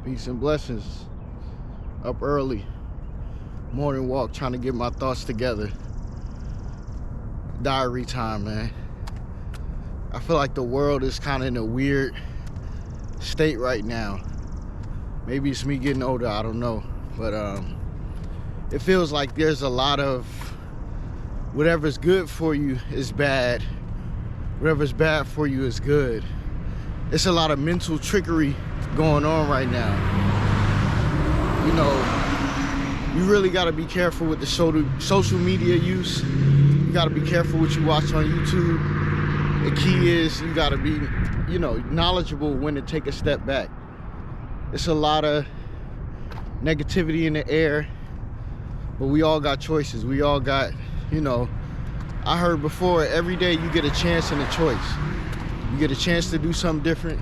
Peace and blessings. Up early, morning walk, trying to get my thoughts together. Diary time, man. I feel like the world is kind of in a weird state right now. Maybe it's me getting older, I don't know. But it feels like there's a lot of whatever's good for you is bad. Whatever's bad for you is good. It's a lot of mental trickery going on right now. You know, you really got to be careful with the social media use. You got to be careful what you watch on YouTube. The key is you got to be, knowledgeable when to take a step back. It's a lot of negativity in the air, but we all got choices. We all got, I heard before, every day you get a chance and a choice. You get a chance to do something different.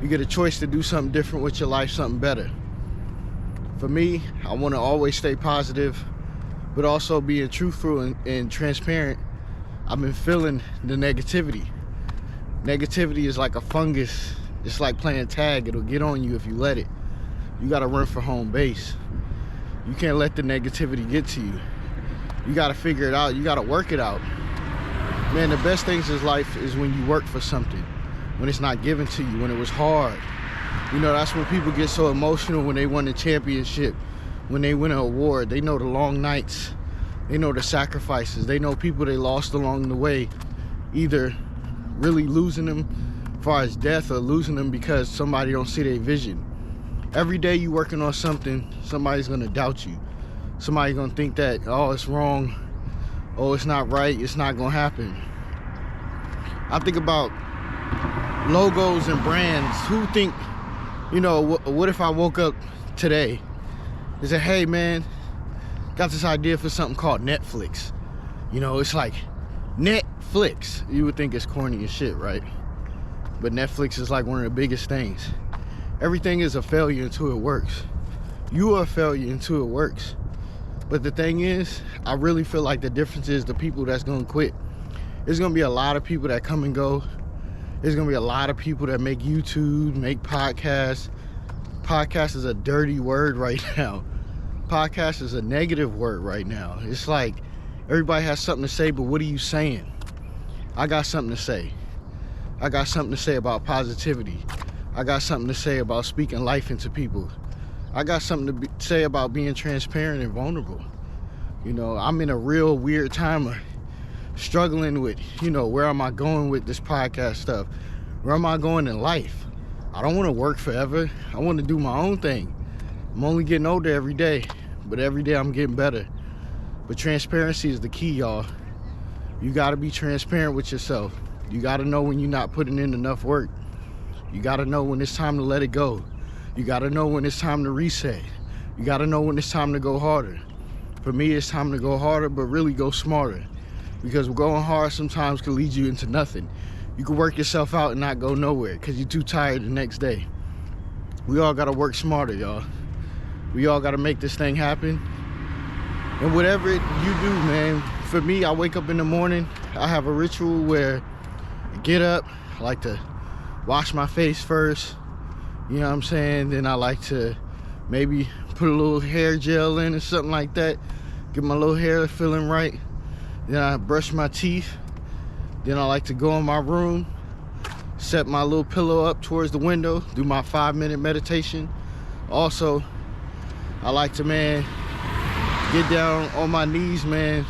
You get a choice to do something different with your life, something better. For me, I want to always stay positive, but also being truthful and transparent. I've been feeling the negativity. Negativity is like a fungus. It's like playing tag. It'll get on you if you let it. You got to run for home base. You can't let the negativity get to you. You got to figure it out. You got to work it out. Man, the best things in life is when you work for something, when it's not given to you, when it was hard. That's when people get so emotional when they win a championship, when they win an award. They know the long nights. They know the sacrifices. They know people they lost along the way, either really losing them as far as death or losing them because somebody don't see their vision. Every day you working on something, somebody's gonna doubt you. Somebody's gonna think that, oh, it's wrong. Oh, it's not right, it's not gonna happen. I think about logos and brands. Who think, what if I woke up today and said, hey man, got this idea for something called Netflix. It's like Netflix. You would think it's corny as shit, right? But Netflix is like one of the biggest things. Everything is a failure until it works. You are a failure until it works. But the thing is, I really feel like the difference is the people that's gonna quit. There's gonna be a lot of people that come and go. There's gonna be a lot of people that make YouTube, make podcasts. Podcast is a dirty word right now. Podcast is a negative word right now. It's like everybody has something to say, but what are you saying? I got something to say. I got something to say about positivity. I got something to say about speaking life into people. I got something to say about being transparent and vulnerable. I'm in a real weird time of struggling with, where am I going with this podcast stuff? Where am I going in life? I don't want to work forever. I want to do my own thing. I'm only getting older every day, but every day I'm getting better. But transparency is the key, y'all. You got to be transparent with yourself. You got to know when you're not putting in enough work. You got to know when it's time to let it go. You got to know when it's time to reset. You got to know when it's time to go harder. For me, it's time to go harder, but really go smarter. Because going hard sometimes can lead you into nothing. You can work yourself out and not go nowhere because you're too tired the next day. We all got to work smarter, y'all. We all got to make this thing happen. And whatever you do, man, for me, I wake up in the morning. I have a ritual where I get up. I like to wash my face first. You know what I'm saying? Then I like to maybe put a little hair gel in or something like that. Get my little hair feeling right. Then I brush my teeth. Then I like to go in my room, set my little pillow up towards the window, do my 5-minute meditation. Also, I like to, man, get down on my knees, man,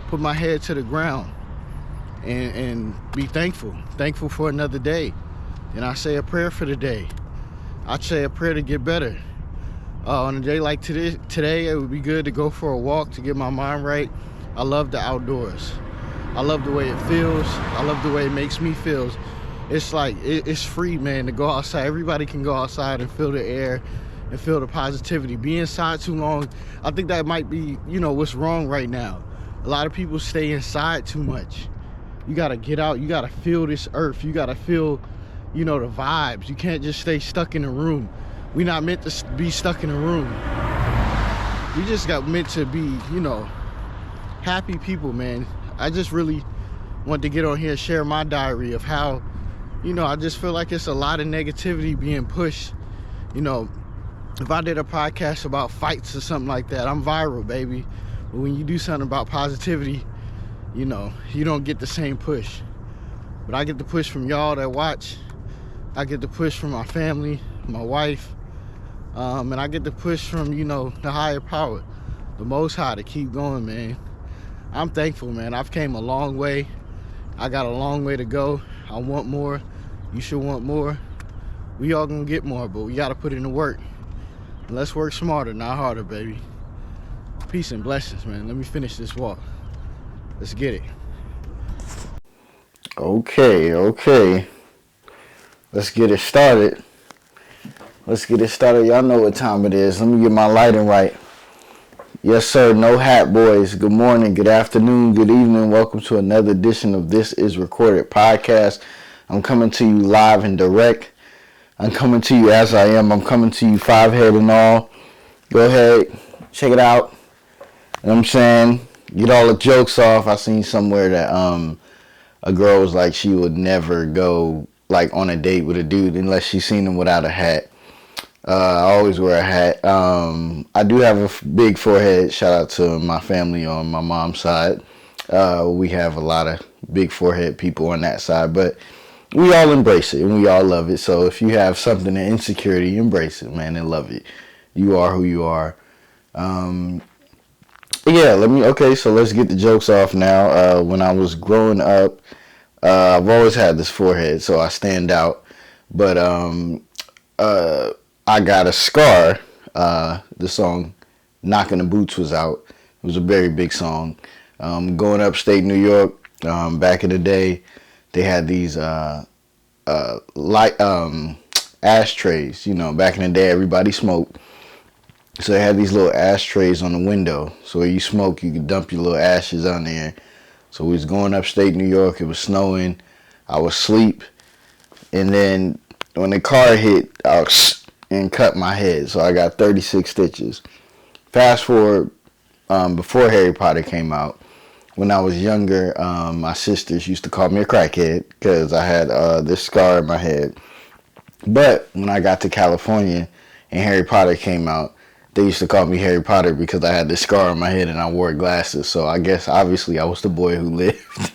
put my head to the ground and be thankful. Thankful for another day. And I say a prayer for the day. I say a prayer to get better. On a day like today, it would be good to go for a walk to get my mind right. I love the outdoors. I love the way it feels. I love the way it makes me feel. It's like, it's free, man, to go outside. Everybody can go outside and feel the air and feel the positivity. Be inside too long, I think that might be, what's wrong right now. A lot of people stay inside too much. You gotta get out. You gotta feel this earth. You gotta feel, the vibes. You can't just stay stuck in a room. We're not meant to be stuck in a room. We just got meant to be, happy people, man. I just really want to get on here and share my diary of how, I just feel like it's a lot of negativity being pushed You know, if I did a podcast about fights or something like that, I'm viral, baby. But when you do something about positivity, you know, you don't get the same push. But I get the push from y'all that watch. I get the push from my family, my wife, and I get the push from, you know, the higher power, the Most High, to keep going, man. I'm thankful, man. I've came a long way. I got a long way to go. I want more. You should want more. We all gonna get more, but we gotta put in the work. And let's work smarter, not harder, baby. Peace and blessings, man. Let me finish this walk. Let's get it. Okay. Let's get it started. Y'all know what time it is. Let me get my lighting right. Yes, sir. No hat, boys. Good morning, good afternoon, good evening. Welcome to another edition of This Is Recorded Podcast. I'm coming to you live and direct. I'm coming to you as I am. I'm coming to you 5 head and all. Go ahead, check it out. You know what I'm saying? Get all the jokes off. I seen somewhere that a girl was like she would never go like on a date with a dude unless she seen him without a hat. I always wear a hat. I do have a big forehead. Shout out to my family on my mom's side. We have a lot of big forehead people on that side, but we all embrace it and we all love it. So if you have something in insecurity, embrace it, man, and love it. You are who you are. So let's get the jokes off now. When I was growing up, I've always had this forehead, so I stand out. But I got a scar. The song "Knocking the Boots" was out. It was a very big song. Going upstate New York, back in the day, they had these ashtrays. You know, back in the day, everybody smoked. So they had these little ashtrays on the window. So when you smoke, you could dump your little ashes on there. So we was going upstate New York. It was snowing. I was asleep. And then when the car hit, I was and cut my head. So I got 36 stitches. Fast forward, before Harry Potter came out, when I was younger, my sisters used to call me a crackhead because I had this scar in my head. But when I got to California and Harry Potter came out, they used to call me Harry Potter because I had this scar on my head and I wore glasses. So I guess obviously I was the boy who lived.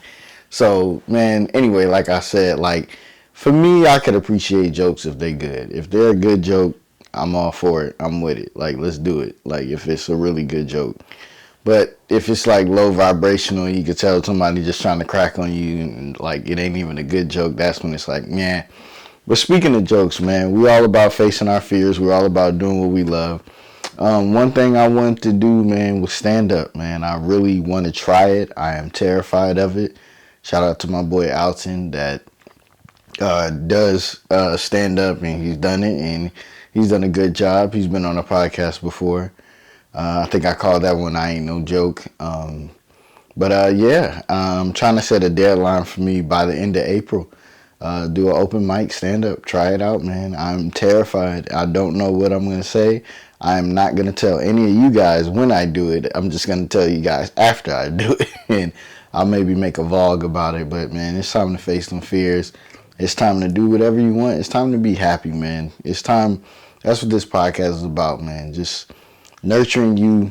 So, man, anyway, like I said, like, for me, I could appreciate jokes if they're good. If they're a good joke, I'm all for it. I'm with it. Like, let's do it. Like, if it's a really good joke. But if it's like low vibrational, you can tell somebody just trying to crack on you and like it ain't even a good joke, that's when it's like, man. But speaking of jokes, man, we all about facing our fears. We're all about doing what we love. One thing I wanted to do, man, was stand up, man. I really want to try it. I am terrified of it. Shout out to my boy Alton that does stand up, and he's done it, and he's done a good job. He's been on a podcast before. I think I called that one I Ain't No Joke. I'm trying to set a deadline for me by the end of April. Do an open mic, stand up, try it out, man. I'm terrified. I don't know what I'm going to say. I'm not going to tell any of you guys when I do it. I'm just going to tell you guys after I do it. And I'll maybe make a vlog about it. But, man, it's time to face some fears. It's time to do whatever you want. It's time to be happy, man. It's time. That's what this podcast is about, man. Just nurturing you,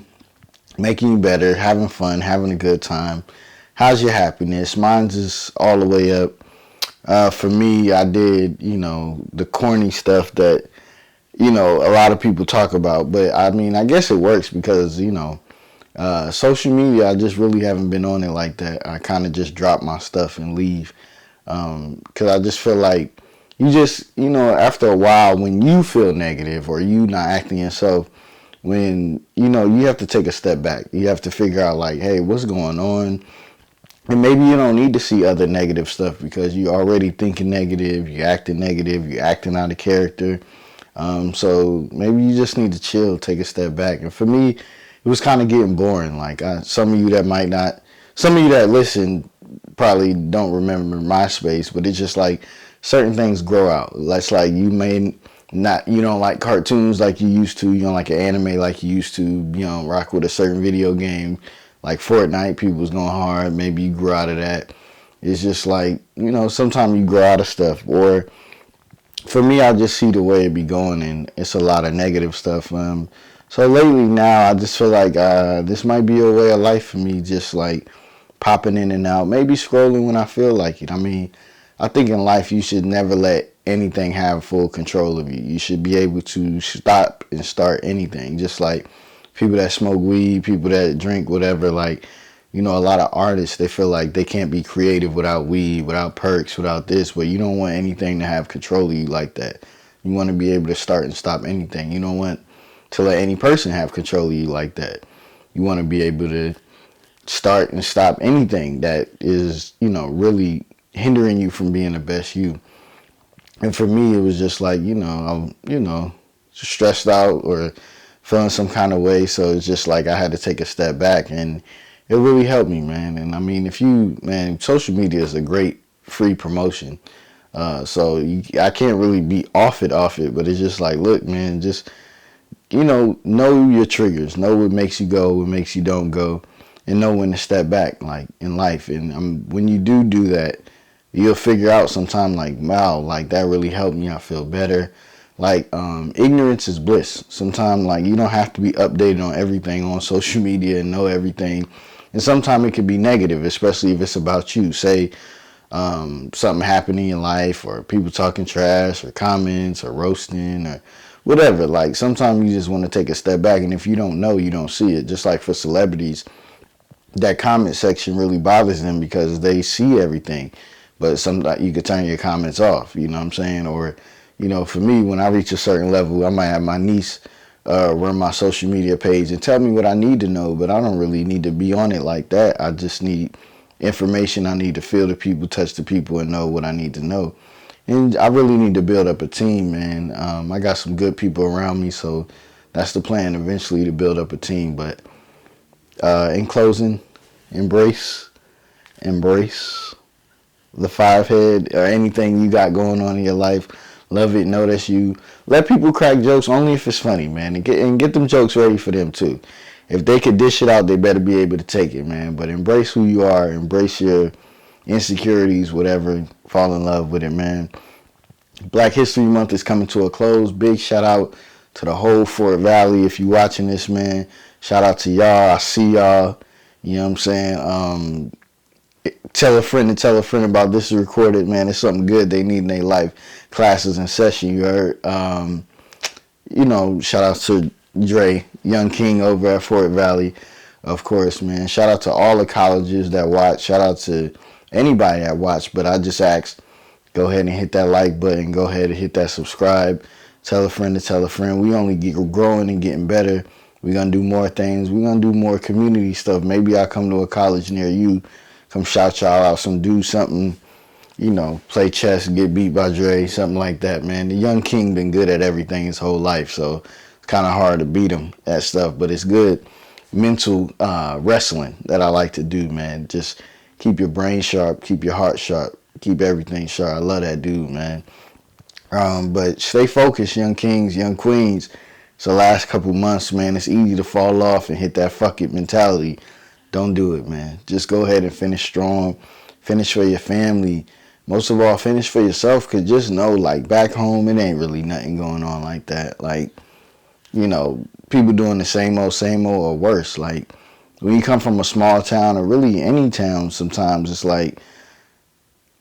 making you better, having fun, having a good time. How's your happiness? Mine's is all the way up. For me, I did, the corny stuff that, a lot of people talk about. But, I mean, I guess it works because, social media, I just really haven't been on it like that. I kind of just drop my stuff and leave. Because I just feel like you just, after a while, when you feel negative or you not acting yourself, when, you have to take a step back. You have to figure out, like, hey, what's going on? And maybe you don't need to see other negative stuff because you're already thinking negative, you're acting negative, you're acting out of character. So maybe you just need to chill, take a step back. And for me, it was kind of getting boring. Like, some of you that listen probably don't remember MySpace, but it's just like certain things grow out. It's like you don't like cartoons like you used to, you don't like an anime like you used to, you don't rock with a certain video game. Like Fortnite, people was going hard. Maybe you grew out of that. It's just like, sometimes you grow out of stuff. Or for me, I just see the way it be going, and it's a lot of negative stuff. So lately now, I just feel like this might be a way of life for me, just like popping in and out, maybe scrolling when I feel like it. I mean, I think in life you should never let anything have full control of you. You should be able to stop and start anything, just like people that smoke weed, people that drink whatever. Like, a lot of artists, they feel like they can't be creative without weed, without perks, without this, but you don't want anything to have control of you like that. You want to be able to start and stop anything. You don't want to let any person have control of you like that. You want to be able to start and stop anything that is, really hindering you from being the best you. And for me, it was just like, I'm, stressed out or feeling some kind of way. So it's just like I had to take a step back, and it really helped me, man. And I mean, social media is a great free promotion. I can't really be off it, but it's just like, look, man, just, know your triggers, know what makes you go, what makes you don't go, and know when to step back, like in life. And when you do that, you'll figure out sometime like, wow, like that really helped me. I feel better. Like, ignorance is bliss. Sometimes, like, you don't have to be updated on everything on social media and know everything. And sometimes it can be negative, especially if it's about you. Say, something happening in life, or people talking trash, or comments, or roasting, or whatever. Like, sometimes you just want to take a step back, and if you don't know, you don't see it. Just like for celebrities, that comment section really bothers them because they see everything. But sometimes you could turn your comments off, you know what I'm saying? Or, for me, when I reach a certain level, I might have my niece run my social media page and tell me what I need to know, but I don't really need to be on it like that. I just need information. I need to feel the people, touch the people, and know what I need to know. And I really need to build up a team, man. I got some good people around me, so that's the plan eventually, to build up a team. But in closing, embrace the five head or anything you got going on in your life. Love it. Know that you let people crack jokes only if it's funny, man, and get them jokes ready for them too. If they could dish it out, they better be able to take it, man. But embrace who you are. Embrace your insecurities, whatever. Fall in love with it, man. Black History Month is coming to a close. Big shout out to the whole Fort Valley. If you watching this, man, shout out to y'all. I see y'all. You know what I'm saying? Tell a friend about this is recorded, man. It's something good they need in their life. Classes in session, you heard. Shout out to Dre, Young King over at Fort Valley, of course, man. Shout out to all the colleges that watch. Shout out to anybody that watch. But I just asked, go ahead and hit that like button. Go ahead and hit that subscribe. Tell a friend to tell a friend. We only get growing and getting better. We're going to do more things. We're going to do more community stuff. Maybe I'll come to a college near you. Come shout y'all out, do something, play chess, get beat by Dre, something like that, man. The Young King been good at everything his whole life, so it's kind of hard to beat him at stuff, but it's good mental wrestling that I like to do, man. Just keep your brain sharp, keep your heart sharp, keep everything sharp. I love that dude, man. But stay focused, young kings, young queens. It's the last couple months, man. It's easy to fall off and hit that fuck it mentality. Don't do it, man. Just go ahead and finish strong. Finish for your family. Most of all, finish for yourself, because just know, like, back home, it ain't really nothing going on like that. Like, people doing the same old, or worse. Like, when you come from a small town, or really any town, sometimes it's like,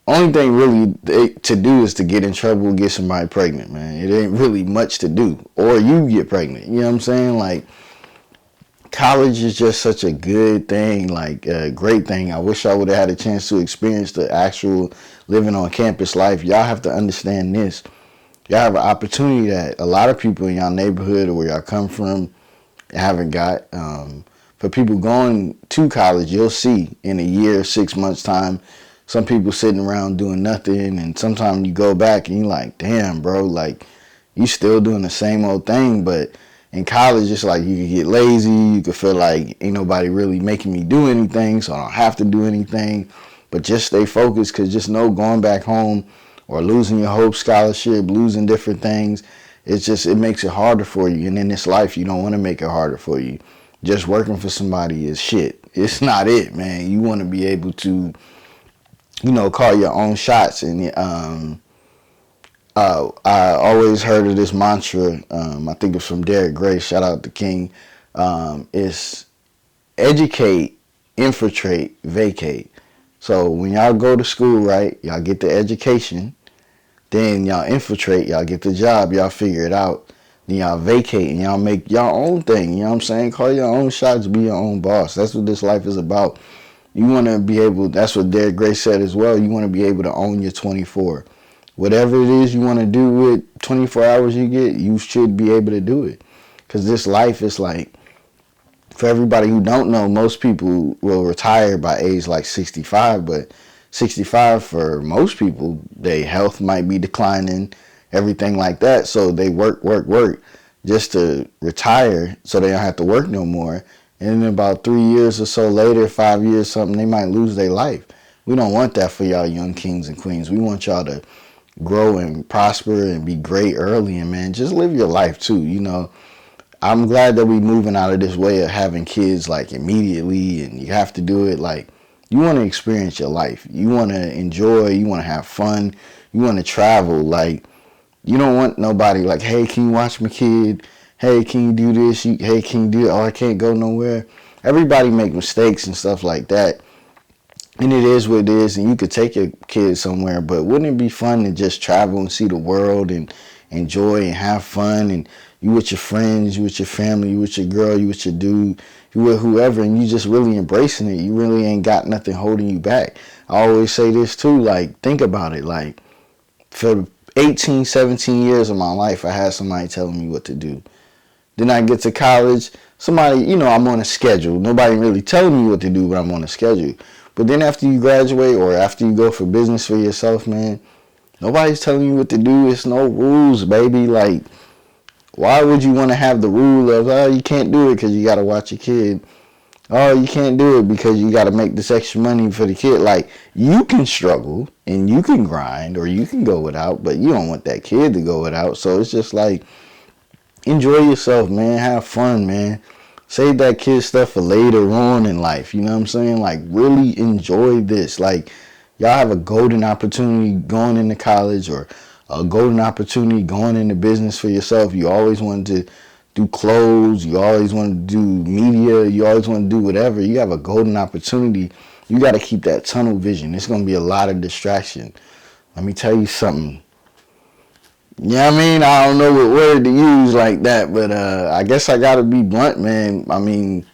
only thing really to do is to get in trouble and get somebody pregnant, man. It ain't really much to do. Or you get pregnant. You know what I'm saying? Like, college is just such a good thing, like a great thing. I wish I would have had a chance to experience the actual living on campus life. Y'all have to understand this. Y'all have an opportunity that a lot of people in y'all neighborhood or where y'all come from haven't got. For people going to college, you'll see in a year, 6 months time, some people sitting around doing nothing, and sometimes you go back and you're like, damn, bro, like, you still doing the same old thing. But in college, it's like you could get lazy. You could feel like ain't nobody really making me do anything, so I don't have to do anything. But just stay focused, because just know going back home or losing your Hope Scholarship, losing different things, it makes it harder for you. And in this life, you don't want to make it harder for you. Just working for somebody is shit. It's not it, man. You want to be able to, call your own shots and I always heard of this mantra. I think it's from Derek Gray. Shout out to King. It's educate, infiltrate, vacate. So when y'all go to school, right, y'all get the education. Then y'all infiltrate, y'all get the job, y'all figure it out. Then y'all vacate and y'all make y'all own thing. You know what I'm saying? Call your own shots, be your own boss. That's what this life is about. You want to be able, that's what Derek Gray said as well. You want to be able to own your 24. Whatever it is you want to do with 24 hours you get, you should be able to do it. Because this life is like, for everybody who don't know, most people will retire by age like 65, but 65 for most people, their health might be declining, everything like that. So they work just to retire so they don't have to work no more. And then about 3 years or so later, 5 years, something, they might lose their life. We don't want that for y'all young kings and queens. We want y'all to grow and prosper and be great early, and man, just live your life too. You know, I'm glad that we moving out of this way of having kids like immediately and you have to do it. Like, you want to experience your life. You want to enjoy. You want to have fun. You want to travel. Like, you don't want nobody like, hey, can you watch my kid? Hey, can you do this? Hey, can you do it? Oh, I can't go nowhere. Everybody make mistakes and stuff like that. And it is what it is, and you could take your kids somewhere, but wouldn't it be fun to just travel and see the world and enjoy and have fun, and you with your friends, you with your family, you with your girl, you with your dude, you with whoever, and you just really embracing it. You really ain't got nothing holding you back. I always say this too, like, think about it. Like, for 18, 17 years of my life, I had somebody telling me what to do. Then I get to college, somebody, you know, I'm on a schedule. Nobody really telling me what to do, but I'm on a schedule. But then after you graduate or after you go for business for yourself, man, nobody's telling you what to do. It's no rules, baby. Like, why would you want to have the rule of, oh, you can't do it because you got to watch your kid? Oh, you can't do it because you got to make this extra money for the kid. Like, you can struggle and you can grind or you can go without, but you don't want that kid to go without. So it's just like, enjoy yourself, man. Have fun, man. Save that kid stuff for later on in life. You know what I'm saying? Like, really enjoy this. Like, y'all have a golden opportunity going into college or a golden opportunity going into business for yourself. You always wanted to do clothes. You always wanted to do media. You always want to do whatever. You have a golden opportunity. You got to keep that tunnel vision. It's going to be a lot of distraction. Let me tell you something. You know what I mean? I don't know what word to use like that, but I guess I gotta be blunt, man. I mean,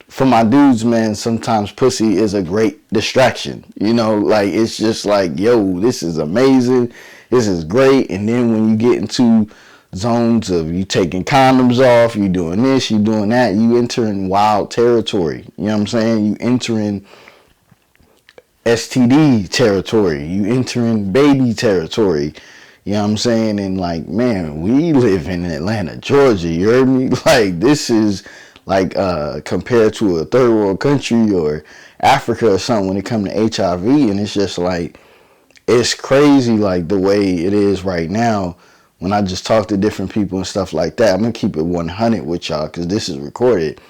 for my dudes, man, sometimes pussy is a great distraction. You know, like, it's just like, yo, this is amazing. This is great. And then when you get into zones of you taking condoms off, you doing this, you doing that, you entering wild territory. You know what I'm saying? You entering STD territory. You entering baby territory. You know what I'm saying? And like, man, we live in Atlanta, Georgia. You heard me? Like, this is like compared to a third world country or Africa or something when it comes to HIV. And it's just like, it's crazy, like, the way it is right now. When I just talk to different people and stuff like that, I'm going to keep it 100 with y'all because this is recorded.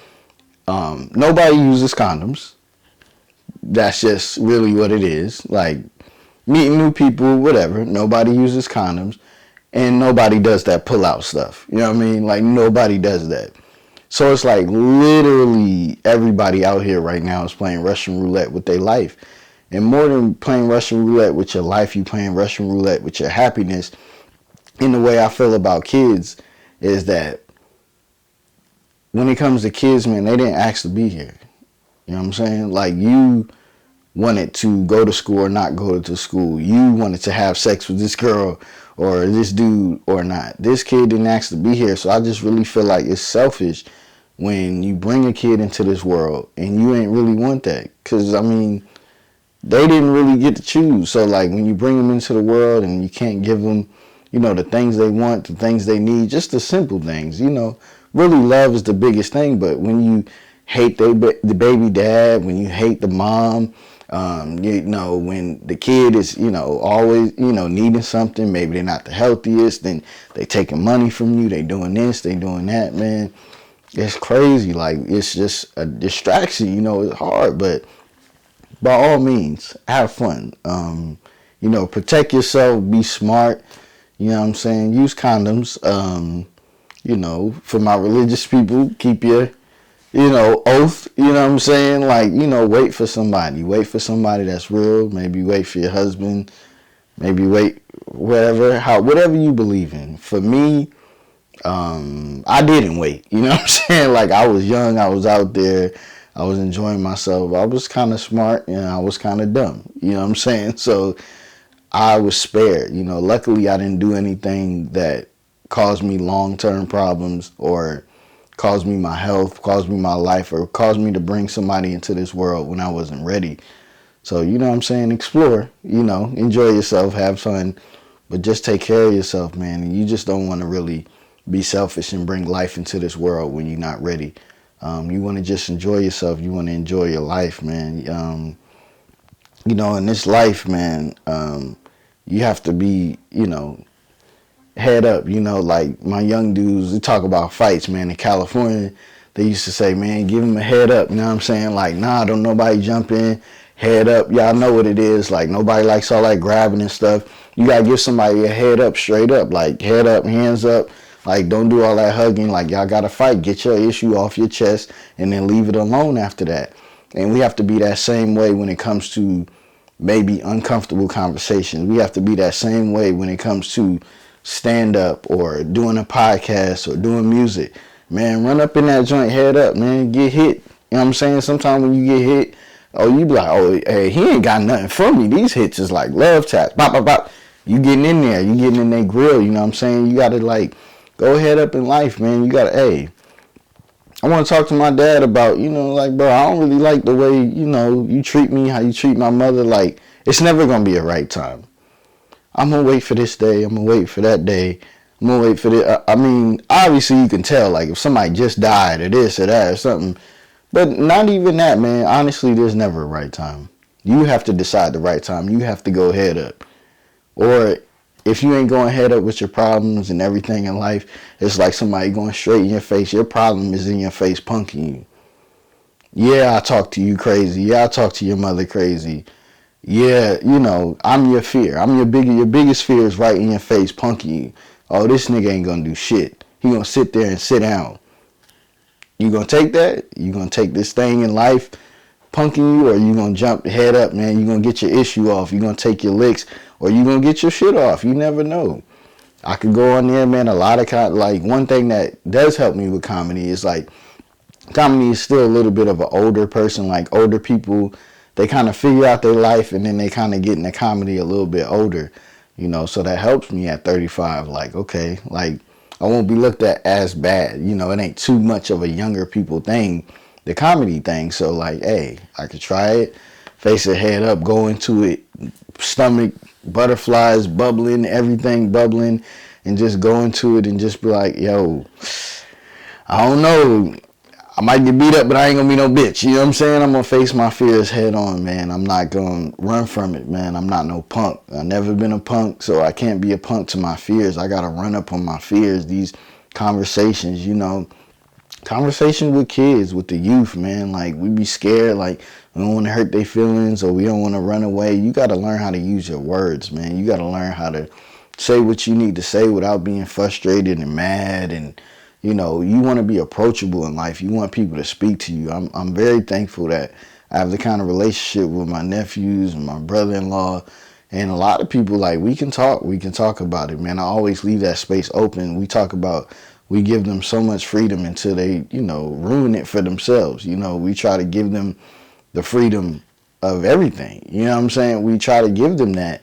Nobody uses condoms. That's just really what it is. Like, meeting new people, whatever. Nobody uses condoms. And nobody does that pull-out stuff. You know what I mean? Like, nobody does that. So it's like literally everybody out here right now is playing Russian roulette with their life. And more than playing Russian roulette with your life, you playing Russian roulette with your happiness. In the way I feel about kids is that when it comes to kids, man, they didn't ask to be here. You know what I'm saying? Like, you wanted to go to school or not go to school. You wanted to have sex with this girl or this dude or not. This kid didn't ask to be here. So I just really feel like it's selfish when you bring a kid into this world and you ain't really want that. Because, I mean, they didn't really get to choose. So, like, when you bring them into the world and you can't give them, you know, the things they want, the things they need, just the simple things, you know. Really, love is the biggest thing. But when you hate the baby dad, when you hate the mom, you know, when the kid is, you know, always, you know, needing something, maybe they're not the healthiest, then they taking money from you, they doing this, they doing that, man. It's crazy. Like, it's just a distraction, you know. It's hard, but by all means, have fun. You know, protect yourself, be smart. You know what I'm saying? Use condoms. You know, for my religious people, keep your, you know, oath. You know what I'm saying? Like, you know, wait for somebody. Wait for somebody that's real. Maybe wait for your husband. Maybe wait, whatever you believe in. For me, I didn't wait. You know what I'm saying? Like, I was young. I was out there. I was enjoying myself. I was kind of smart and I was kind of dumb. You know what I'm saying? So I was spared. You know, luckily I didn't do anything that caused me long-term problems or caused me my health, caused me my life, or caused me to bring somebody into this world when I wasn't ready. So, you know what I'm saying? Explore, you know, enjoy yourself, have fun, but just take care of yourself, man. And you just don't want to really be selfish and bring life into this world when you're not ready. You want to just enjoy yourself. You want to enjoy your life, man. You know, in this life, man, you have to be, you know, head up. You know, like my young dudes, they talk about fights, man. In California, they used to say, man, give them a head up. You know what I'm saying? Like, nah, don't nobody jump in. Head up. Y'all know what it is. Like, nobody likes all that grabbing and stuff. You got to give somebody a head up, straight up. Like, head up, hands up. Like, don't do all that hugging. Like, y'all got to fight. Get your issue off your chest and then leave it alone after that. And we have to be that same way when it comes to maybe uncomfortable conversations. We have to be that same way when it comes to stand up or doing a podcast or doing music. Man, run up in that joint, head up, man, get hit. You know what I'm saying? Sometimes when you get hit, oh, you be like, oh, hey, he ain't got nothing for me. These hits is like love taps. Bop, bop, bop. You getting in there. You getting in their grill. You know what I'm saying? You got to, like, go head up in life, man. You got to, hey, I want to talk to my dad about, you know, like, bro, I don't really like the way, you know, you treat me, how you treat my mother. Like, it's never going to be a right time. I'm going to wait for this day. I'm going to wait for that day. I'm going to wait for this. I mean, obviously you can tell, like, if somebody just died or this or that or something. But not even that, man. Honestly, there's never a right time. You have to decide the right time. You have to go head up. Or if you ain't going head up with your problems and everything in life, it's like somebody going straight in your face. Your problem is in your face, punking you. Yeah, I talk to you crazy. Yeah, I talk to your mother crazy. Yeah, you know, I'm your fear. I'm your biggest fear is right in your face, punking you. Oh, this nigga ain't gonna do shit. He gonna sit there and sit down. You gonna take that? You gonna take this thing in life punking you, or you gonna jump head up, man? You gonna get your issue off. You gonna take your licks, or you gonna get your shit off. You never know. I could go on there, man. A lot of like, one thing that does help me with comedy is like, comedy is still a little bit of an older person. Like, older people, they kind of figure out their life and then they kind of get into comedy a little bit older, you know. So that helps me at 35. Like, okay, like, I won't be looked at as bad. You know, it ain't too much of a younger people thing, the comedy thing. So, like, hey, I could try it, face it head up, go into it, stomach, butterflies bubbling, everything bubbling, and just go into it and just be like, yo, I don't know. I might get beat up, but I ain't gonna be no bitch. You know what I'm saying? I'm gonna face my fears head on, man. I'm not gonna run from it, man. I'm not no punk. I've never been a punk, so I can't be a punk to my fears. I gotta run up on my fears. These conversations, you know, conversations with kids, with the youth, man. Like, we be scared, like, we don't want to hurt their feelings or we don't want to run away. You gotta learn how to use your words, man. You gotta learn how to say what you need to say without being frustrated and mad. And you know, you want to be approachable in life. You want people to speak to you. I'm very thankful that I have the kind of relationship with my nephews and my brother-in-law. And a lot of people, like, we can talk about it, man. I always leave that space open. We give them so much freedom until they, you know, ruin it for themselves. You know, we try to give them the freedom of everything. You know what I'm saying? We try to give them that.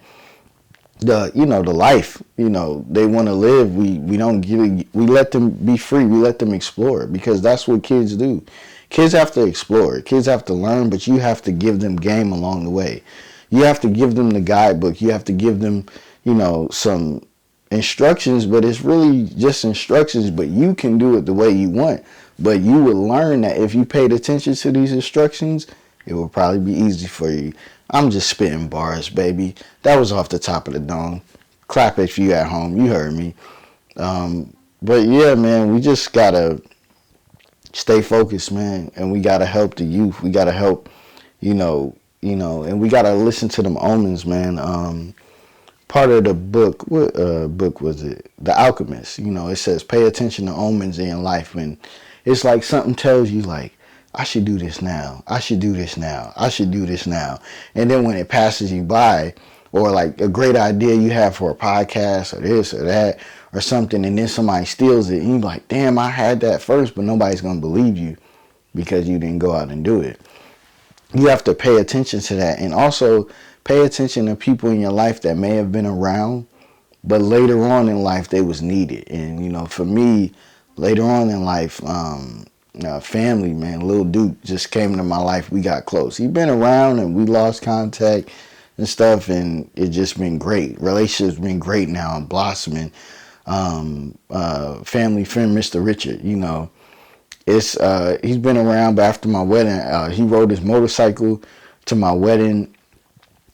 The life, you know, they want to live. We don't give it, we let them be free. We let them explore, because that's what kids do. Kids have to explore. Kids have to learn, but you have to give them game along the way. You have to give them the guidebook. You have to give them, you know, some instructions, but it's really just instructions, but you can do it the way you want. But you will learn that if you paid attention to these instructions, it will probably be easy for you. I'm just spitting bars, baby. That was off the top of the dome. Clap if you at home. You heard me. But yeah, man, we just gotta stay focused, man, and we gotta help the youth. We gotta help, you know, and we gotta listen to them omens, man. part of the book. What book was it? The Alchemist. You know, it says pay attention to omens in your life, and it's like something tells you like, I should do this now. I should do this now. I should do this now. And then when it passes you by, or like a great idea you have for a podcast or this or that or something, and then somebody steals it, and you're like, damn, I had that first, but nobody's going to believe you because you didn't go out and do it. You have to pay attention to that, and also pay attention to people in your life that may have been around, but later on in life they was needed. And, you know, for me, later on in life, family, man, Lil Duke just came into my life. We got close. He been around and we lost contact and stuff, and it just been great. Relationships been great now and blossoming. Family friend, Mr. Richard, you know, it's he's been around, but after my wedding, he rode his motorcycle to my wedding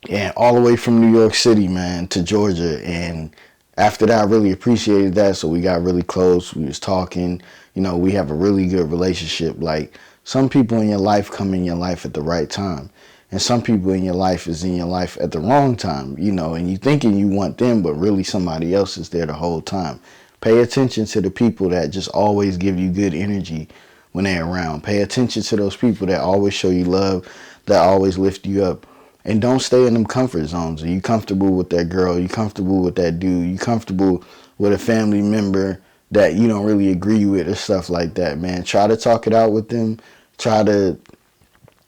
and all the way from New York City, man, to Georgia. And after that, I really appreciated that. So we got really close. We was talking. You know, we have a really good relationship. Like, some people in your life come in your life at the right time, and some people in your life is in your life at the wrong time, you know, and you thinking you want them, but really somebody else is there the whole time. Pay attention to the people that just always give you good energy when they're around. Pay attention to those people that always show you love, that always lift you up. And don't stay in them comfort zones. Are you comfortable with that girl? Are you comfortable with that dude? Are you comfortable with a family member that you don't really agree with or stuff like that, man? Try to talk it out with them. Try to,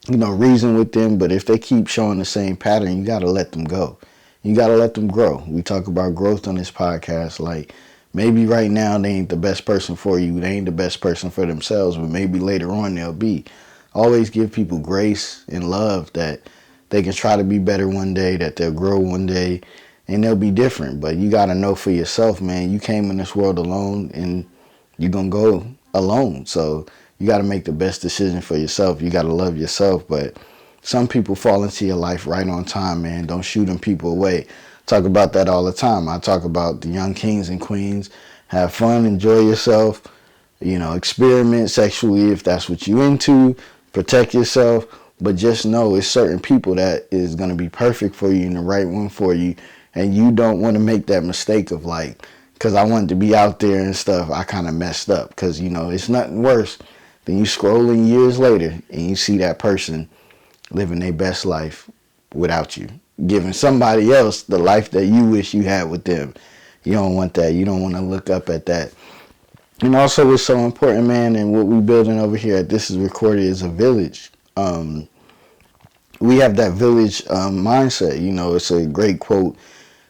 you know, reason with them. But if they keep showing the same pattern, you got to let them go. You got to let them grow. We talk about growth on this podcast. Like, maybe right now they ain't the best person for you. They ain't the best person for themselves, but maybe later on they'll be. Always give people grace and love that they can try to be better one day, that they'll grow one day, and they'll be different. But you got to know for yourself, man, you came in this world alone, and you're going to go alone. So you got to make the best decision for yourself. You got to love yourself. But some people fall into your life right on time, man. Don't shoot them people away. Talk about that all the time. I talk about the young kings and queens. Have fun, enjoy yourself, you know, experiment sexually if that's what you into. Protect yourself. But just know it's certain people that is going to be perfect for you and the right one for you. And you don't want to make that mistake of like, because I wanted to be out there and stuff, I kind of messed up. Because, you know, it's nothing worse than you scrolling years later and you see that person living their best life without you, giving somebody else the life that you wish you had with them. You don't want that. You don't want to look up at that. And also what's so important, man, and what we're building over here at This Is Recorded is a village. We have that village mindset. You know, it's a great quote.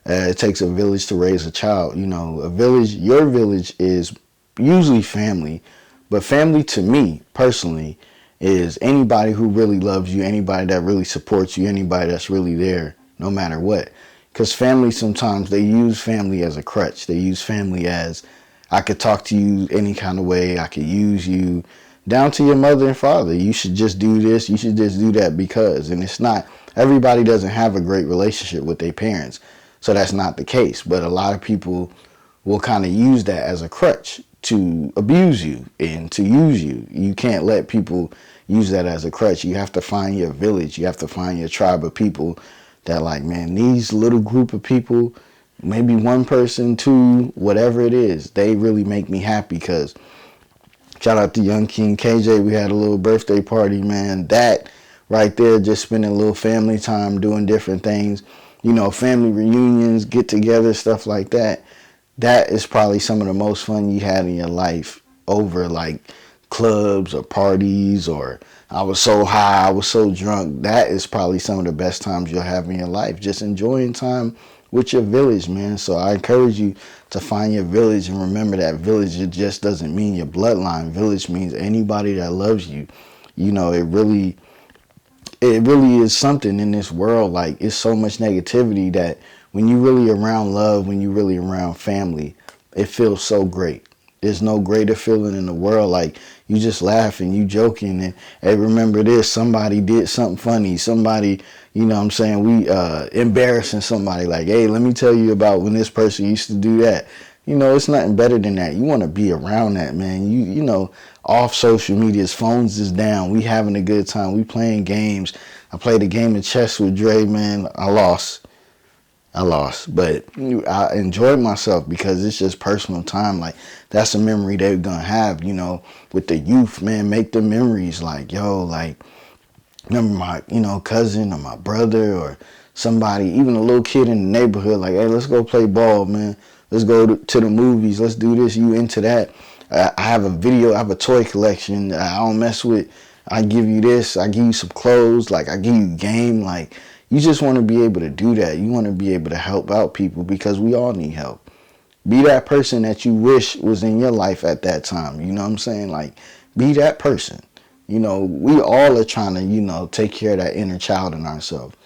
It takes a village to raise a child. You know, a village, your village is usually family, but family to me personally is anybody who really loves you, anybody that really supports you, anybody that's really there no matter what. Because family, sometimes they use family as a crutch. They use family as, I could talk to you any kind of way, I could use you, down to your mother and father. You should just do this, you should just do that because. And it's not, everybody doesn't have a great relationship with their parents, so that's not the case. But a lot of people will kind of use that as a crutch to abuse you and to use you. You can't let people use that as a crutch. You have to find your village. You have to find your tribe of people that like, man, these little group of people, maybe one person, two, whatever it is, they really make me happy. Because shout out to Young King KJ. We had a little birthday party, man. That right there, just spending a little family time, doing different things, you know, family reunions, get together, stuff like that. That is probably some of the most fun you had in your life over like clubs or parties or I was so high, I was so drunk. That is probably some of the best times you'll have in your life. Just enjoying time with your village, man. So I encourage you to find your village and remember that village, it just doesn't mean your bloodline. Village means anybody that loves you. You know, it really is something in this world. Like, it's so much negativity that when you really around love, when you really around family, it feels so great. There's no greater feeling in the world. Like, you just laughing, you joking, and hey, remember this, somebody did something funny, somebody, you know what I'm saying, we embarrassing somebody, like, hey, let me tell you about when this person used to do that. You know, it's nothing better than that. You want to be around that, man. You know, off social media's phones is down. We having a good time. We playing games. I played a game of chess with Dre, man. I lost. I lost, but I enjoyed myself because it's just personal time. Like, that's a memory they're gonna have, with the youth, man. Make the memories, like, yo, like, remember my, cousin or my brother or somebody, even a little kid in the neighborhood, like, hey, let's go play ball, man. Let's go to the movies. Let's do this. You into that? I have I have a toy collection. I don't mess with. I give you this. I give you some clothes. Like, I give you game. Like, you just want to be able to do that. You want to be able to help out people because we all need help. Be that person that you wish was in your life at that time. You know what I'm saying? Like, be that person. We all are trying to, take care of that inner child in ourselves.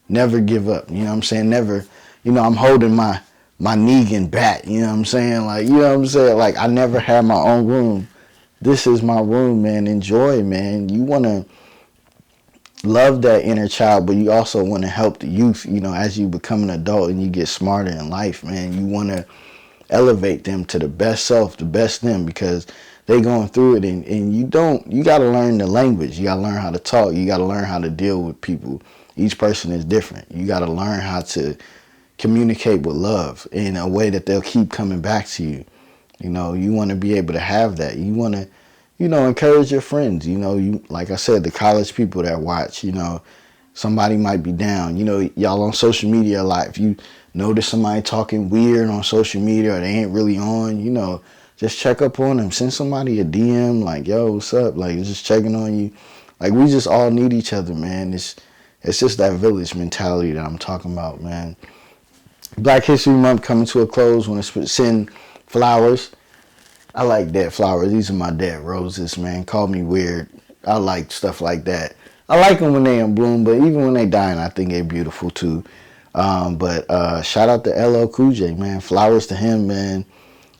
Never give up. You know what I'm saying? Never, I'm holding my Negan bat. You know what I'm saying? Like, Like, I never had my own room. This is my room, man. Enjoy, man. You want to love that inner child, but you also want to help the youth, as you become an adult and you get smarter in life, man. You want to elevate them to the best self, the best them, because they going through it, and you got to learn the language. You got to learn how to talk. You got to learn how to deal with people. Each person is different. You got to learn how to communicate with love in a way that they'll keep coming back to you. You want to be able to have that. You want to, encourage your friends. Like I said, the college people that watch, somebody might be down. Y'all on social media a lot. If you notice somebody talking weird on social media or they ain't really on, just check up on them. Send somebody a DM like, yo, what's up? Like, just checking on you. Like, we just all need each other, man. It's just that village mentality that I'm talking about, man. Black History Month coming to a close. Want to send flowers. I like dead flowers. These are my dead roses, man. Call me weird. I like stuff like that. I like them when they in bloom, but even when they dying, I think they're beautiful too. But shout out to LL Cool J, man. Flowers to him, man.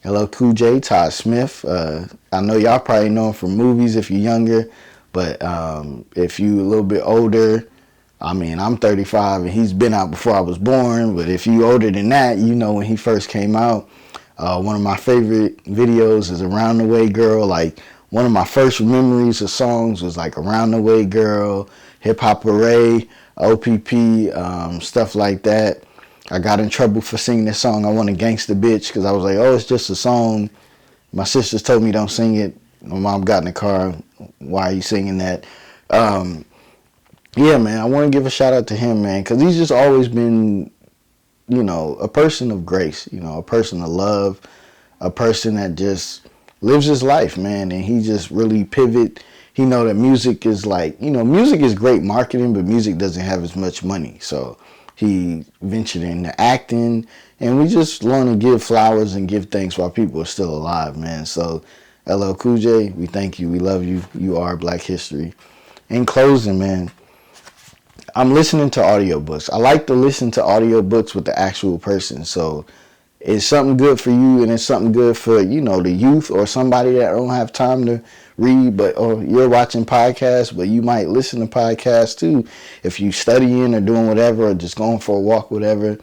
LL Cool J, Todd Smith. I know y'all probably know him from movies if you're younger, but if you a little bit older, I mean, I'm 35 and he's been out before I was born, but if you older than that, when he first came out. One of my favorite videos is Around the Way Girl. Like, one of my first memories of songs was like Around the Way Girl, Hip Hop Array, OPP, stuff like that. I got in trouble for singing this song, I Want a Gangsta Bitch, because I was like, oh, it's just a song. My sisters told me don't sing it. My mom got in the car, why are you singing that? Yeah, man, I want to give a shout out to him, man, because he's just always been, a person of grace, a person of love, a person that just lives his life, man. And he just really pivot. He know that music is like, music is great marketing, but music doesn't have as much money. So he ventured into acting, and we just want to give flowers and give thanks while people are still alive, man. So LL Cool J, we thank you. We love you. You are Black History. In closing, man, I'm listening to audiobooks. I like to listen to audiobooks with the actual person. So it's something good for you, and it's something good for, the youth or somebody that don't have time to read, or you're watching podcasts, but you might listen to podcasts too. If you studying or doing whatever, or just going for a walk, whatever,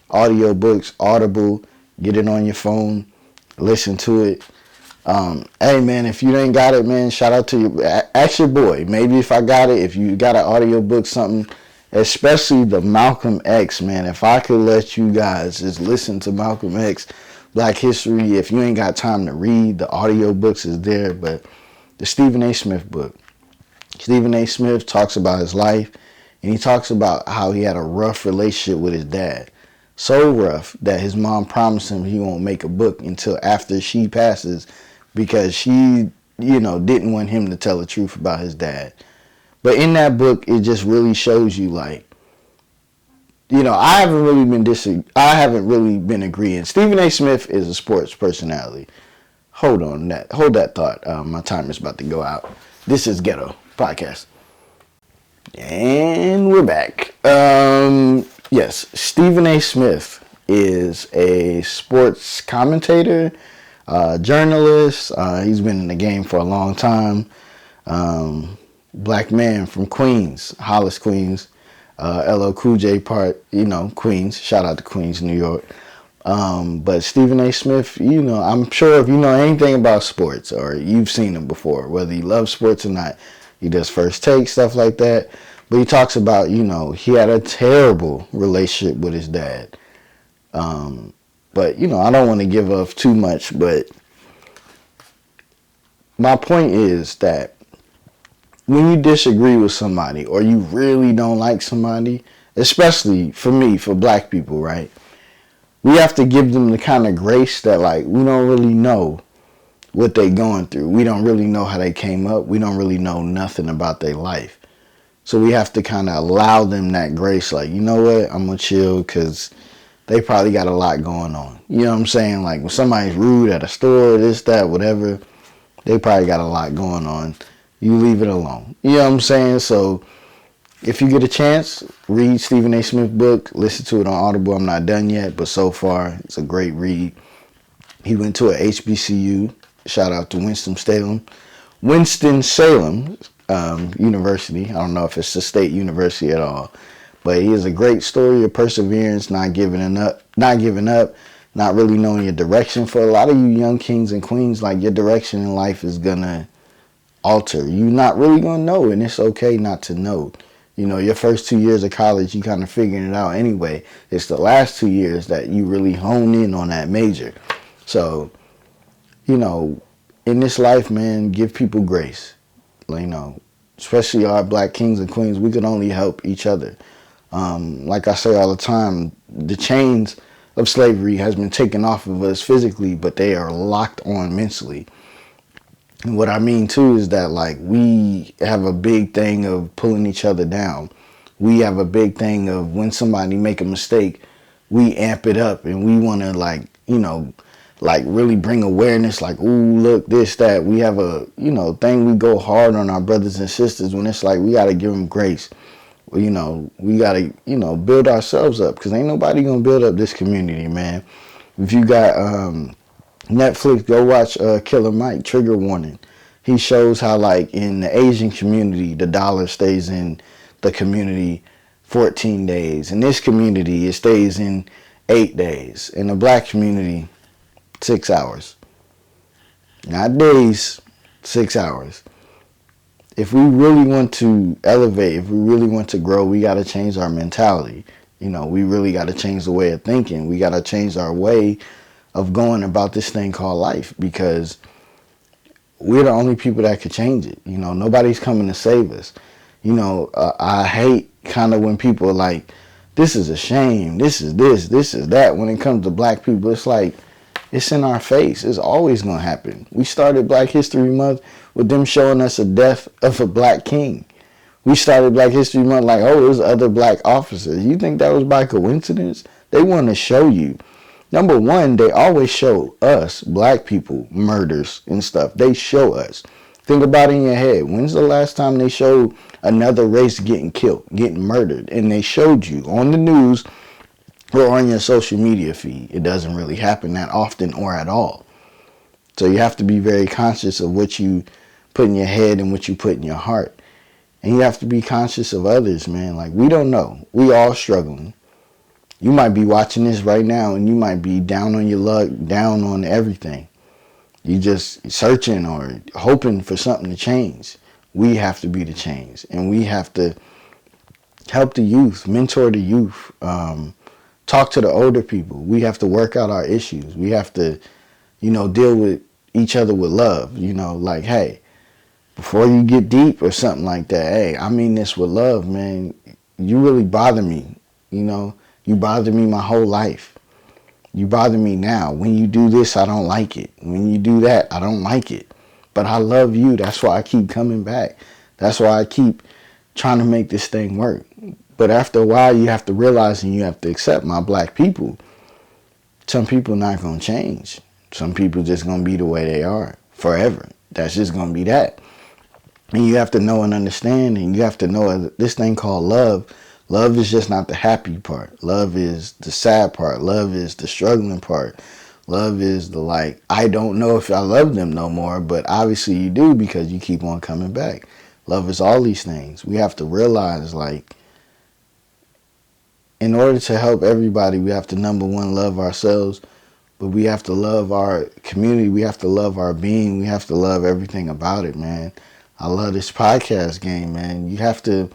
audiobooks, Audible, get it on your phone, listen to it. Hey man, if you ain't got it, man, shout out to you. Ask your boy. Maybe if I got it, if you got an audiobook, something, especially the Malcolm X, man. If I could let you guys just listen to Malcolm X, Black History, if you ain't got time to read, the audiobooks is there. But the Stephen A. Smith book. Stephen A. Smith talks about his life, and he talks about how he had a rough relationship with his dad. So rough that his mom promised him he won't make a book until after she passes, because she, didn't want him to tell the truth about his dad. But in that book, it just really shows you, like, I haven't really been agreeing. Stephen A. Smith is a sports personality. Hold that thought. My timer's about to go out. This is Ghetto Podcast. And we're back. Yes, Stephen A. Smith is a sports commentator, journalist. He's been in the game for a long time. Black man from Queens, Hollis, Queens. LL Cool J part, Queens. Shout out to Queens, New York. But Stephen A. Smith, I'm sure if you know anything about sports or you've seen him before, whether you love sports or not, he does First Take, stuff like that. But he talks about, he had a terrible relationship with his dad. But, I don't want to give off too much, but my point is that when you disagree with somebody or you really don't like somebody, especially for me, for black people, right? We have to give them the kind of grace that, like, we don't really know what they going through. We don't really know how they came up. We don't really know nothing about their life. So we have to kind of allow them that grace, like, you know what, I'm going to chill because they probably got a lot going on. You know what I'm saying? Like when somebody's rude at a store, this, that, whatever, they probably got a lot going on. You leave it alone. You know what I'm saying? So if you get a chance, read Stephen A. Smith's book, listen to it on Audible. I'm not done yet, but so far it's a great read. He went to a HBCU. Shout out to Winston-Salem University. I don't know if it's a state university at all, but he has a great story of perseverance, not giving up, not really knowing your direction. For a lot of you young kings and queens, like your direction in life is gonna alter. You're not really gonna know, and it's okay not to know. Your first 2 years of college, you kind of figuring it out anyway. It's the last 2 years that you really hone in on that major. So, in this life, man, give people grace. Especially our black kings and queens, we can only help each other. Like I say all the time, the chains of slavery has been taken off of us physically, but they are locked on mentally. And what I mean too is that, like, we have a big thing of pulling each other down. We have a big thing of when somebody make a mistake, we amp it up and we want to like really bring awareness, like, ooh, look, this, that. We have a, thing we go hard on our brothers and sisters when it's like we got to give them grace. We got to, build ourselves up because ain't nobody going to build up this community, man. If you got Netflix, go watch Killer Mike, Trigger Warning. He shows how, like, in the Asian community, the dollar stays in the community 14 days. In this community, it stays in 8 days. In the black community, 6 hours. Not days, 6 hours. If we really want to elevate, if we really want to grow, we got to change our mentality. We really got to change the way of thinking. We got to change our way of going about this thing called life, because we're the only people that could change it. Nobody's coming to save us. I hate kind of when people are like, this is a shame, this is that. When it comes to black people, it's like, it's in our face. It's always going to happen. We started Black History Month with them showing us a death of a black king. We started Black History Month like, oh, there's other black officers. You think that was by coincidence? They want to show you. Number one, they always show us, black people, murders and stuff. They show us. Think about it in your head. When's the last time they showed another race getting killed, getting murdered? And they showed you on the news or on your social media feed. It doesn't really happen that often or at all. So you have to be very conscious of what you put in your head and what you put in your heart. And you have to be conscious of others, man. Like, we don't know. We all struggling. You might be watching this right now and you might be down on your luck, down on everything. You just searching or hoping for something to change. We have to be the change. And we have to help the youth, mentor the youth, talk to the older people. We have to work out our issues. We have to, deal with each other with love. Like, hey, before you get deep or something like that, hey, I mean this with love, man. You really bother me. You bother me my whole life. You bother me now. When you do this, I don't like it. When you do that, I don't like it. But I love you. That's why I keep coming back. That's why I keep trying to make this thing work. But after a while, you have to realize and you have to accept, my black people, some people not going to change. Some people just going to be the way they are forever. That's just going to be that. And you have to know and understand, and you have to know this thing called love. Love is just not the happy part. Love is the sad part. Love is the struggling part. Love is the, like, I don't know if I love them no more, but obviously you do because you keep on coming back. Love is all these things. We have to realize, like, in order to help everybody, we have to, number one, love ourselves, but we have to love our community. We have to love our being. We have to love everything about it, man. I love this podcast game, man. You have to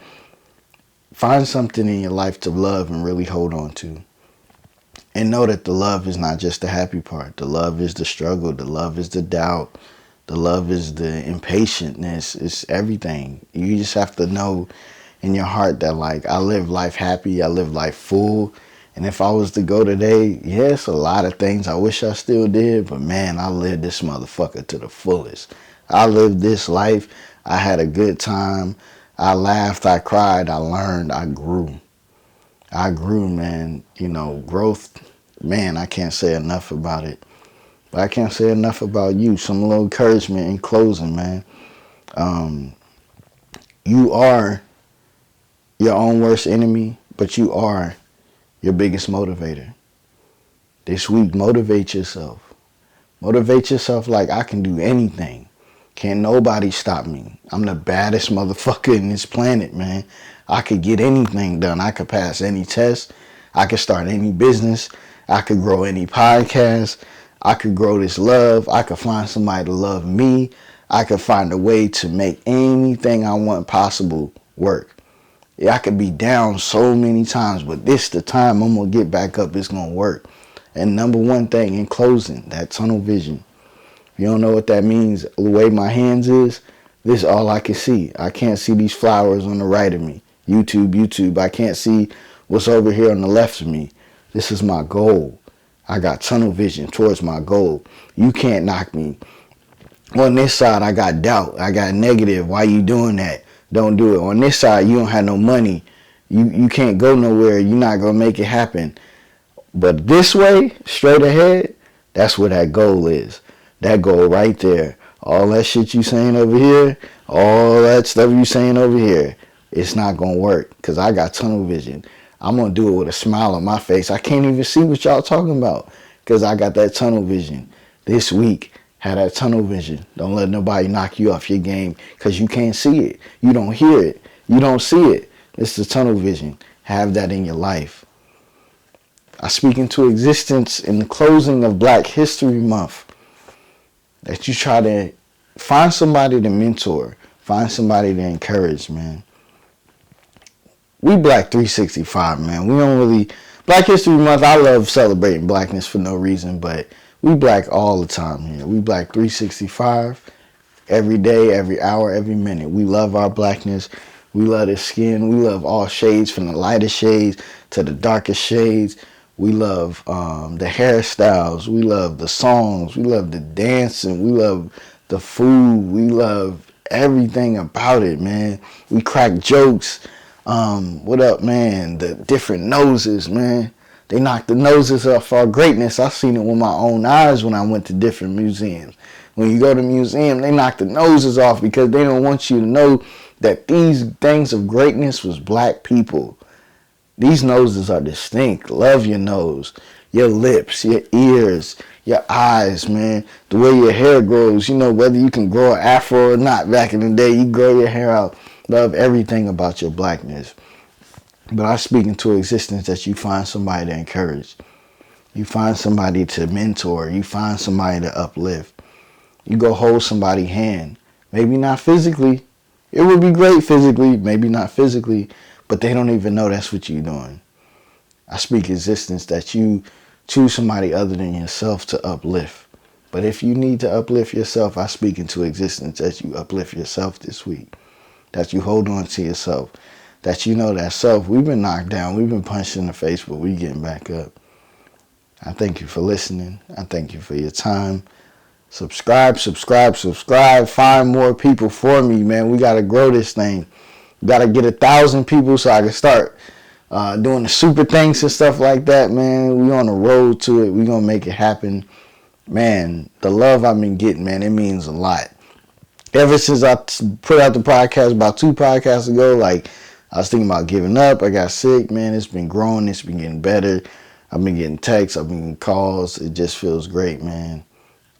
find something in your life to love and really hold on to. And know that the love is not just the happy part. The love is the struggle. The love is the doubt. The love is the impatientness. It's everything. You just have to know in your heart that, like, I live life happy. I live life full. And if I was to go today, yes, a lot of things I wish I still did. But man, I lived this motherfucker to the fullest. I lived this life. I had a good time. I laughed. I cried. I learned. I grew. I grew, man. You know, growth, man, I can't say enough about it. But I can't say enough about you. Some little encouragement in closing, man. You are your own worst enemy, but you are your biggest motivator. This week, motivate yourself. Motivate yourself like I can do anything. Can't nobody stop me. I'm the baddest motherfucker in this planet, man. I could get anything done. I could pass any test. I could start any business. I could grow any podcast. I could grow this love. I could find somebody to love me. I could find a way to make anything I want possible work. Yeah, I could be down so many times, but this the time I'm going to get back up. It's going to work. And number one thing in closing, that tunnel vision. If you don't know what that means, the way my hands is, this is all I can see. I can't see these flowers on the right of me. YouTube. I can't see what's over here on the left of me. This is my goal. I got tunnel vision towards my goal. You can't knock me. On this side, I got doubt. I got negative. Why you doing that? Don't do it. On this side, you don't have no money. You can't go nowhere. You're not going to make it happen. But this way, straight ahead, that's where that goal is. That goal right there. All that shit you saying over here, all that stuff you saying over here, it's not going to work because I got tunnel vision. I'm going to do it with a smile on my face. I can't even see what y'all talking about because I got that tunnel vision. This week, have that tunnel vision. Don't let nobody knock you off your game because you can't see it. You don't hear it. You don't see it. It's the tunnel vision. Have that in your life. I speak into existence in the closing of Black History Month that you try to find somebody to mentor, find somebody to encourage, man. We Black 365, man. We don't really... Black History Month, I love celebrating blackness for no reason, but we Black all the time here. We Black 365 every day, every hour, every minute. We love our blackness. We love the skin. We love all shades, from the lightest shades to the darkest shades. We love the hairstyles. We love the songs. We love the dancing. We love the food. We love everything about it, man. We crack jokes. What up, man? The different noses, man. They knock the noses off our greatness. I seen it with my own eyes when I went to different museums. When you go to a museum, they knock the noses off because they don't want you to know that these things of greatness was Black people. These noses are distinct. Love your nose, your lips, your ears, your eyes, man. The way your hair grows, you know, whether you can grow an afro or not. Back in the day, you grow your hair out. Love everything about your blackness. But I speak into existence that you find somebody to encourage. You find somebody to mentor. You find somebody to uplift. You go hold somebody's hand. Maybe not physically. It would be great physically. Maybe not physically. But they don't even know that's what you're doing. I speak existence that you choose somebody other than yourself to uplift. But if you need to uplift yourself, I speak into existence that you uplift yourself this week. That you hold on to yourself. That you know that self, we've been knocked down. We've been punched in the face, but we're getting back up. I thank you for listening. I thank you for your time. Subscribe. Find more people for me, man. We got to grow this thing. Got to get 1,000 people so I can start doing the super things and stuff like that, man. We on the road to it. We going to make it happen. Man, the love I've been getting, man, it means a lot. Ever since I put out the podcast about 2 podcasts ago, like, I was thinking about giving up. I got sick, man. It's been growing. It's been getting better. I've been getting texts. I've been getting calls. It just feels great, man.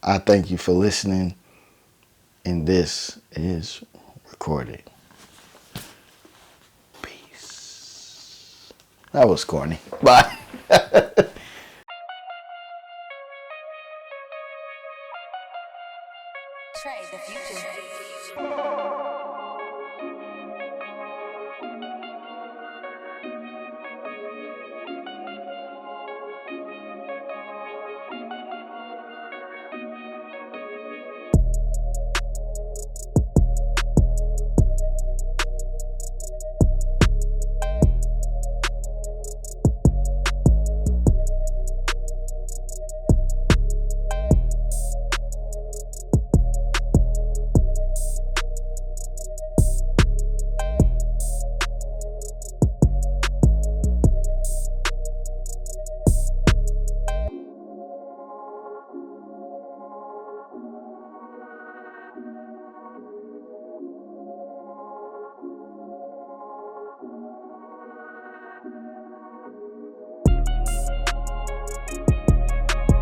I thank you for listening. And this is recorded. That was corny. Bye. Trade the future.